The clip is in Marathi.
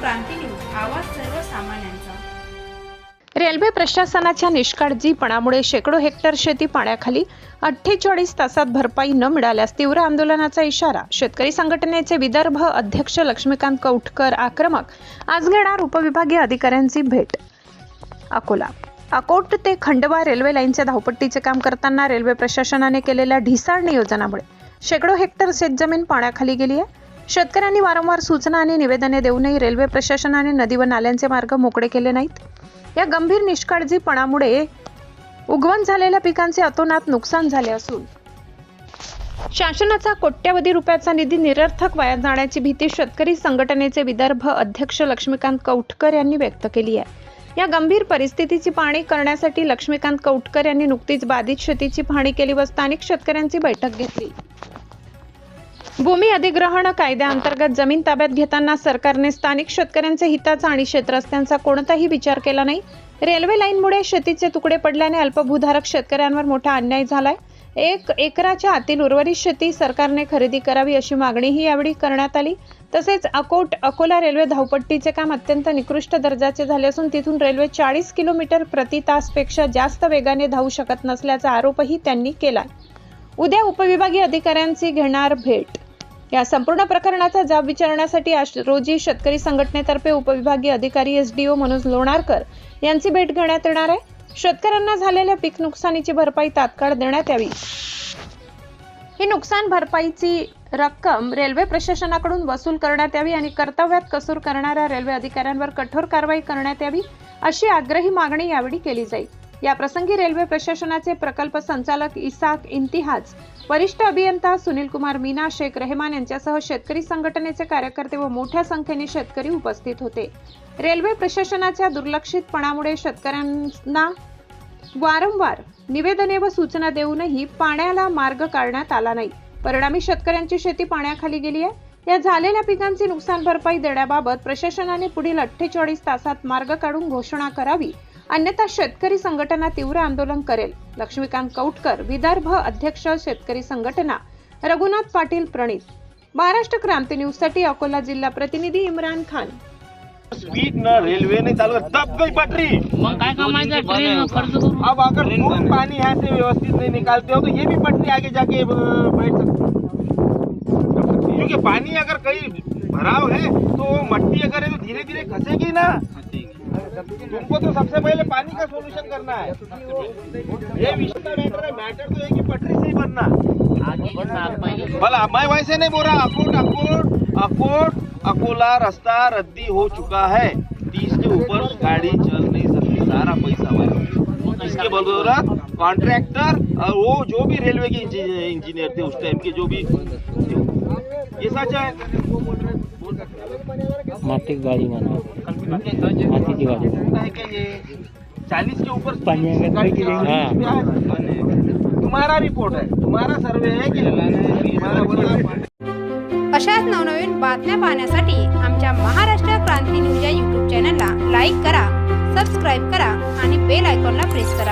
क्रांती न्यूज, आवाज सर्वसामान्यांचा। रेल्वे प्रशासनाच्या निष्काळजीपणामुळे शेकडो हेक्टर शेती पाण्याखाली 48 तासात भरपाई न मिळाल्यास तीव्र आंदोलनाचा इशारा। शेतकरी संघटनेचे विदर्भ अध्यक्ष लक्ष्मीकांत कौटकर आक्रमक। आज घेणार उपविभागीय अधिकाऱ्यांची भेट। अकोला अकोट ते खंडवा रेल्वे लाईनच्या धावपट्टीचे काम करताना रेल्वे प्रशासनाने केलेल्या ढिसाळ नियोजनामुळे शेकडो हेक्टर शेतजमीन पाण्याखाली गेली आहे। शेतकऱ्यांनी वारंवार सूचना आणि निवेदने देऊनही रेल्वे प्रशासनाने नदी व नाल्यांचे मार्ग मोकळे केले नाहीत। या गंभीर निष्काळजीपणामुळे उगवण झालेल्या पिकांचे अतोनात नुकसान झाले असून शासनाचा कोट्यवधी रुपयाचा निधी निरर्थक वाया जाण्याची भीती शेतकरी संघटनेचे विदर्भ अध्यक्ष लक्ष्मीकांत कौटकर यांनी व्यक्त केली आहे। या गंभीर परिस्थितीची पाहणी करण्यासाठी लक्ष्मीकांत कौटकर यांनी नुकतीच बाधित शेतीची पाहणी केली व स्थानिक शेतकऱ्यांची बैठक घेतली। भूमी अधिग्रहण कायद्याअंतर्गत जमीन ताब्यात घेताना सरकारने स्थानिक शेतकऱ्यांच्या हिताचा आणि शेतरस्त्यांचा कोणताही विचार केला नाही। रेल्वे लाईनमुळे शेतीचे तुकडे पडल्याने अल्पभूधारक शेतकऱ्यांवर मोठा अन्याय झालाय। 1 एकराच्या आतील उर्वरित शेती सरकारने खरेदी करावी अशी मागणीही यावेळी करण्यात आली। तसेच अकोट अकोला रेल्वे धावपट्टीचे काम अत्यंत निकृष्ट दर्जाचे झाले असून तिथून रेल्वे 40 किलोमीटर प्रति तासपेक्षा जास्त वेगाने धावू शकत नसल्याचा आरोपही त्यांनी केला। उद्या उपविभागीय अधिकाऱ्यांची घेणार भेट। या संपूर्ण प्रकरणाचा जाब विचारण्यासाठी आज रोजी शेतकरी संघटनेतर्फे उपविभागीय अधिकारी SDO मनोज लोणारकर यांची भेट घेण्यात येणार आहे। शेतकऱ्यांना झालेल्या पीक नुकसानीची भरपाई तात्काळ देण्यात यावी। ही नुकसान भरपाईची रक्कम रेल्वे प्रशासनाकडून वसूल करण्यात यावी आणि कर्तव्यात कसूर करणाऱ्या रेल्वे अधिकाऱ्यांवर कठोर कारवाई करण्यात यावी अशी आग्रही मागणी यावेळी केली जाईल। या प्रसंगी रेल्वे प्रशासनाचे प्रकल्प संचालक इसाक इम्तियाज, वरिष्ठ अभियंता सुनील कुमार मीना, शेख रहमान यांच्यासह शेतकरी संघटनेचे कार्यकर्ते व मोठ्या संख्येने शेतकरी उपस्थित होते। रेल्वे प्रशासनाच्या दुर्लक्षितपणामुळे शेतकऱ्यांना वारंवार निवेदने व सूचना देऊनही पाण्याला मार्ग काढण्यात आला नाही। परिणामी शेतकऱ्यांची शेती पाण्याखाली गेली आहे। या झालेल्या पिकांची नुकसान भरपाई देण्याबाबत प्रशासनाने पुढील 48 तासात मार्ग काढून घोषणा करावी, अन्यथा शेतकरी संघटना तीव्र आंदोलन करेल। लक्ष्मीकांत कौटकर, विदर्भ अध्यक्ष शेतकरी संघटना, रघुनाथ पाटील प्रणित। महाराष्ट्र क्रांती न्यूज साठी अकोला जिल्हा प्रतिनिधी इम्रान खान। स्पीड न रेलवे नहीं चालू, तब गई पटरी। काय कमायचं ट्रेन खर्च करू। अब अगर तुम पानी यहाँ से व्यवस्थित नहीं निकालते हो तो ये भी पटरी आगे जाके बैठ सकती है, क्योंकि पानी अगर कहीं भराव है तो मट्टी अगर है तो धीरे धीरे खसेगी ना। तुमको तो सबसे पहले पानी का सोल्यूशन करना है। ये विषय का मैटर है, मैटर तो है कि पटरी से ही बनना। भला मैं वैसे नहीं बोल रहा। अकोट अकोला रास्ता रद्दी हो चुका है, 30 के ऊपर गाड़ी चल नहीं सकती, सारा पैसा वाला। इसके बदौलत कॉन्ट्रैक्टर और वो जो भी रेलवे के इंजीनियर थे उस टाइम के, जो भी ये सच है। माटी गाड़ी माना माटी की गाड़ी है कि ये 40 के ऊपर पानी तुम्हारा रिपोर्ट है, तुम्हारा सर्वे है कि तुम्हारा। अशाच नवनवीन बातम्या पाहण्यासाठी आमच्या महाराष्ट्र क्रांती न्यूज या YouTube चॅनलला लाईक करा, सबस्क्राईब करा आणि बेल आयकॉनला प्रेस करा।